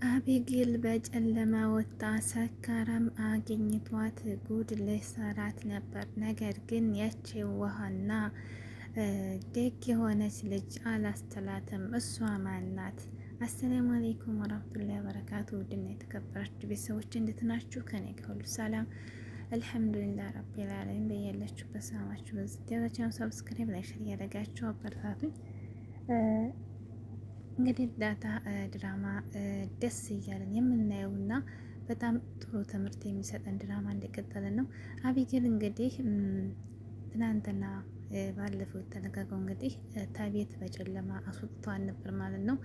አቢጌል በጨለማ ወጣ። ሰካራም አግኝቷት ጉድ ልሰራት ነበር። ነገር ግን ያቺ ውሃና ደግ የሆነች ልጅ አላስተላትም። እሷ ማናት? አሰላሙ አለይኩም ወራህመቱላሂ ወበረካቱ። ውድና የተከበራችሁ ቤተሰቦች እንዴት ናችሁ? ከኔ ጋር ሁሉ ሰላም አልሐምዱሊላህ ረቢል ዓለሚን። በያላችሁበት ሰላማችሁ በዚህ ደረጃ ሰብስክራይብ፣ ላይክ፣ ሼር እያደረጋችሁ አበረታቱኝ። እንግዲህ ዳታ ድራማ ደስ እያለን የምናየውና በጣም ጥሩ ትምህርት የሚሰጠን ድራማ እንደቀጠለ ነው። አቢጌል እንግዲህ ትናንትና ባለፈው የተለቀቀው እንግዲህ ታቤት በጨለማ አስወጥተዋል ነበር ማለት ነው።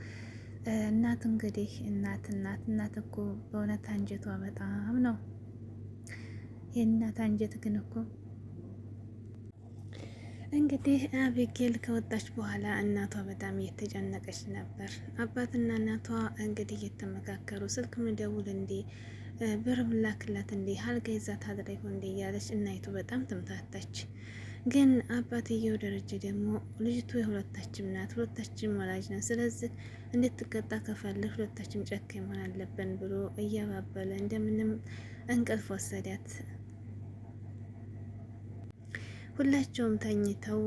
እናት እንግዲህ እናት እኮ በእውነት አንጀቷ በጣም ነው። የእናት አንጀት ግን እኮ እንግዲህ አቢጌል ከወጣች በኋላ እናቷ በጣም እየተጨነቀች ነበር። አባትና እናቷ እንግዲህ እየተመካከሩ ስልክ ምደውል እንዴ ብር ብላክላት እንዴ አልጋ ይዛ ታድራ ይሆን እንዴ እያለች እናይቱ በጣም ተምታታች። ግን አባትየው ደረጀ ደግሞ ልጅቱ የሁለታችን ናት፣ ሁለታችን ወላጅ ነን፣ ስለዚህ እንድትቀጣ ከፈለግ ሁለታችን ጨካኝ መሆን አለብን ብሎ እያባበለ እንደምንም እንቅልፍ ወሰዳት። ሁላቸውም ተኝተው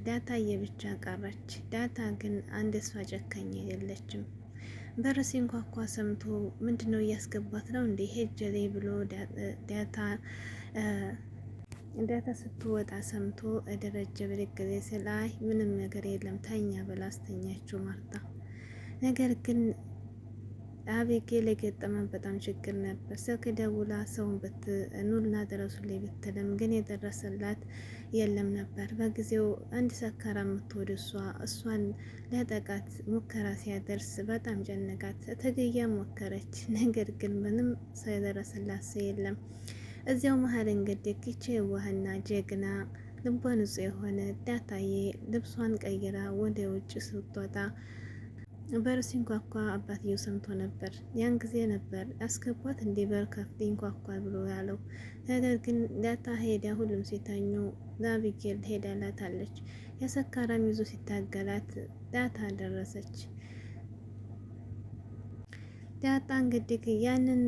ዳታ የብቻ ቀረች። ዳታ ግን አንድ እሷ ጨካኝ የለችም። በር ሲንኳኳ ሰምቶ ምንድነው እያስገባት ነው እንዴ ሄጀ ላይ ብሎ ዳታ ስትወጣ ሰምቶ ደረጀ ብድግ ሲል አይ ምንም ነገር የለም ተኛ ብላ አስተኛችው ማርታ። ነገር ግን አቢጌል የገጠመን በጣም ችግር ነበር። ስልክ ደውላ ሰውን ኑና ድረሱልኝ ብትልም ግን የደረሰላት የለም ነበር። በጊዜው አንድ ሰካራ የምትወድ እሷን ሊያጠቃት ሙከራ ሲያደርስ በጣም ጨነቃት። ተገያ ሞከረች፣ ነገር ግን ምንም ሳይደረስላት ሰው የለም። እዚያው መሀል እንግዲህ ይቺ የዋህና ጀግና ልቧ ንጹህ የሆነ ዳታዬ ልብሷን ቀይራ ወደ ውጭ ስትወጣ በር ሲንኳኳ አባትየው ሰምቶ ነበር። ያን ጊዜ ነበር አስገቧት እንዴ በር ከፍት ይንኳኳል ብሎ ያለው። ነገር ግን ዳታ ሄዳ ሁሉም ሲተኙ ለአቢጌል ሄዳላታለች። የሰካራም ይዞ ሲታገላት ዳታ ደረሰች። ዳታ እንግዲህ ያንን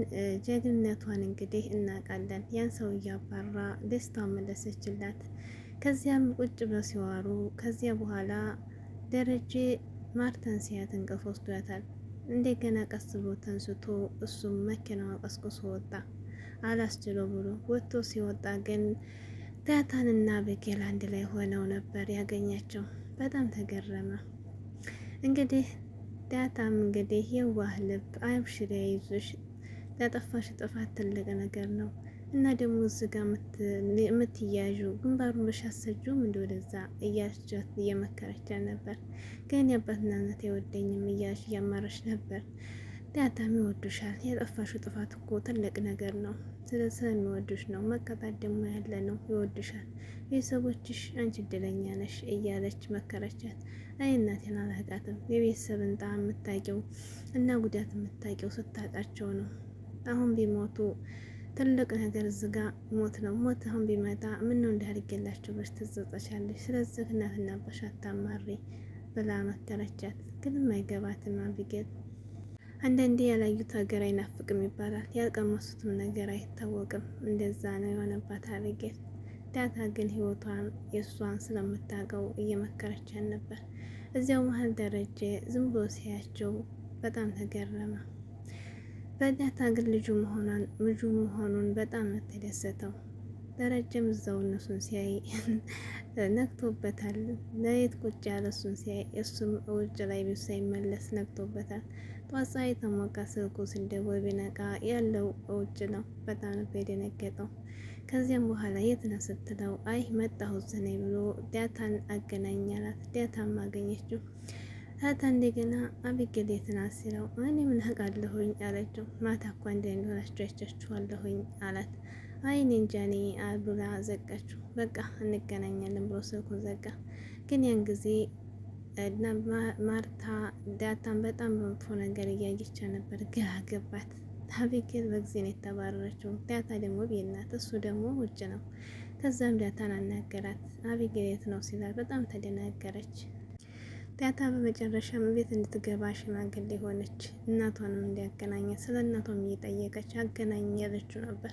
ጀግንነቷን እንግዲህ እናውቃለን። ያን ሰው እያባራ ደስታውን መለሰችላት። ከዚያም ቁጭ ብለው ሲዋሩ ከዚያ በኋላ ደረጀ ማርታን ሲያት እንቅልፍ ወስዷታል። እንደገና ቀስ ብሎ ተንስቶ እሱም መኪናዋ ቀስቅሶ ወጣ። አላስችሎ ብሎ ወጥቶ ሲወጣ ግን ዳታንና አቢጌል አንድ ላይ ሆነው ነበር ያገኛቸው። በጣም ተገረመ። እንግዲህ ዳታም እንግዲህ የዋህ ልብ አብሽሪ አይዞሽ፣ ለጠፋሽ ጥፋት ትልቅ ነገር ነው እና ደግሞ እዚህ ጋር የምትያዡ ግንባሩን በሻሰጁም እንደ ወደዛ እያስጃት እየመከረቻት ነበር። ግን የአባትና እናት የወደኝም እያልሽ እያማረች ነበር። ዳታም ይወዱሻል፣ የጠፋሽው ጥፋት እኮ ትልቅ ነገር ነው፣ ስለሚወዱሽ ነው፣ መቀጣት ደግሞ ያለ ነው፣ ይወዱሻል፣ ቤተሰቦችሽ አንቺ እድለኛ ነሽ እያለች መከረቻት። አይ እናቴን አላቃትም፣ የቤተሰብን ጣዕም የምታውቂው እና ጉዳት የምታውቂው ስታጣቸው ነው። አሁን ቢሞቱ ትልቅ ነገር ዝጋ ሞት ነው። ሞት አሁን ቢመጣ ምን ነው እንዳልገላቸው በሽ ትጸጸቻለሽ። ስለዚህ እናትና አባሽ አታማሪ ብላ መከረቻት። ግን አይገባትም አቢጌል። አንዳንዴ ያላዩት ሀገር አይናፍቅም ይባላል። ያልቀመሱትም ነገር አይታወቅም። እንደዛ ነው የሆነባት አቢጌል። ዳታ ግን ህይወቷን የእሷን ስለምታውቀው እየመከረቻት ነበር። እዚያው መሀል ደረጀ ዝም ብሎ ሲያቸው በጣም ተገረመ። በዳታ ግን ልጁ መሆኑን በጣም ተደሰተው። ደረጀም እዛው እነሱን ሲያይ ነክቶበታል። ለየት ቁጭ ያለ እሱን ሲያይ እሱም ውጭ ላይ ቤት ሳይመለስ ነክቶበታል። ጧት ፀሐይ ተሞቃ ስልኩ ሲደወል ቢነቃ ያለው ውጭ ነው። በጣም ነበር የደነገጠው። ከዚያም በኋላ የት ነህ ስትለው አይ መጣሁ እዚህ ነኝ ብሎ ዳታን አገናኛላት። ዳታም አገኘችው። ታታ እንደገና አቢጌል የት ናት ሲለው እኔ ምን አውቃለሁኝ አለችው። ማታ እኮ እንደሆናችሁ አይቻችኋለሁኝ አላት። አይ እኔ እንጃ እኔ ብላ ዘጋችው። በቃ እንገናኛለን ብሎ ስልኩን ዘጋ። ግን ያን ጊዜ ማርታ ዳታን በጣም በመጥፎ ነገር እያየች ነበር። ግራ ገባት። አቢጌል በጊዜ ነው የተባረረችው። ዳታ ደግሞ ቤት ናት፣ እሱ ደግሞ ውጭ ነው። ከዛም ዳታን አናገራት። አቢጌል የት ነው ሲላት በጣም ተደናገረች። ዳጣ በመጨረሻም ቤት እንድትገባ ሽማግሌ ሆነች። እናቷንም እንዲያገናኛት ስለ እናቷም እየጠየቀች አገናኝ ያለችው ነበር።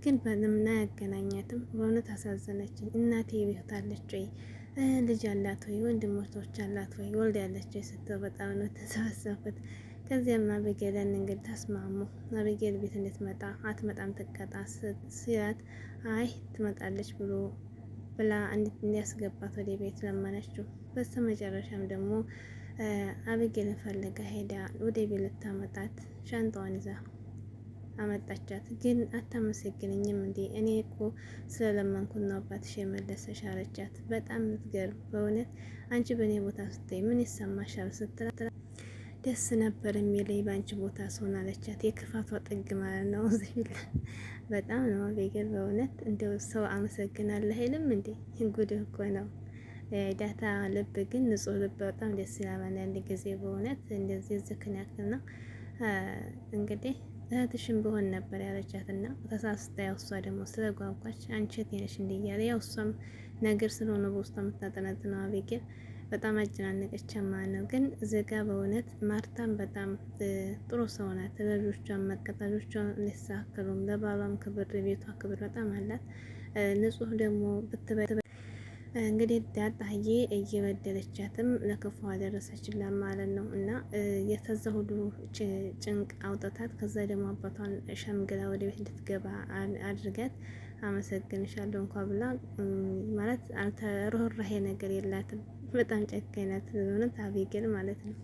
ግን በምና ያገናኛትም በእውነት አሳዘነችኝ። እናቴ ቤት አለች ወይ? ልጅ አላት ወይ? ወንድሞች አላት ወይ? ወልድ ያለች ወይ ስትል በጣም ነው ተሰበሰብኩት። ከዚያም አቤጌልን እንግዲህ ተስማሙ። አቤጌል ቤት እንድትመጣ አትመጣም ትቀጣ ሲላት አይ ትመጣለች ብላ እንዲያስገባት ወደ ቤት ለመነችው። በስተ መጨረሻም ደግሞ አቤጌልን ፈልጋ ሄዳ ወደ ቤት ልታመጣት ሻንጣዋን ይዛ አመጣቻት። ግን አታመሰግንኝም እንዴ? እኔ እኮ ስለለመንኩት ነው አባትሽ የመለሰሽ አለቻት። በጣም ምትገርም በእውነት አንቺ በእኔ ቦታ ስትይ ምን ይሰማሻል ስትላት ደስ ነበር የሚለኝ በአንቺ ቦታ ስሆን አለቻት። የክፋቷ ጥግ ማለት ነው። ዝቢላ በጣም ነው አቤጌል በእውነት እንደው ሰው አመሰግናለሁ አይልም እንዴ? ጉድ እኮ ነው። ዳጣ ልብ ግን ንጹህ ልብ በጣም ደስ ይላል። አንዳንድ ጊዜ በእውነት እንደዚህ ዝክን ያክል ነው። እንግዲህ እህትሽን በሆን ነበር ያለቻት እና ተሳስታ ያው እሷ ደግሞ ስለጓጓች አንቺ እህቴ ነሽ እንዲህ እያለ ያው እሷም ነገር ስለሆነ በውስጧ የምታጠነጥነው አቤጌል በጣም አጨናነቀች ማለት ነው። ግን ዝጋ በእውነት ማርታም በጣም ጥሩ ሰው ናት። ለልጆቿን መቀጠሎቿን ሊሳከሉም ለባሏም ክብር ቤቷ ክብር በጣም አላት። ንጹህ ደግሞ እንግዲህ ዳጣዬ እየበደለቻትም ለክፉ አደረሰችላት ማለት ነው። እና የተዛ ሁሉ ጭንቅ አውጥታት ከዛ ደግሞ አባቷን ሸምግላ ወደ ቤት እንድትገባ አድርጋት አመሰግንሻለሁ እንኳ ብላ ማለት ርህራሄ ነገር የላትም። በጣም ጨካኝ ናት። አቤጌል ማለት ነው።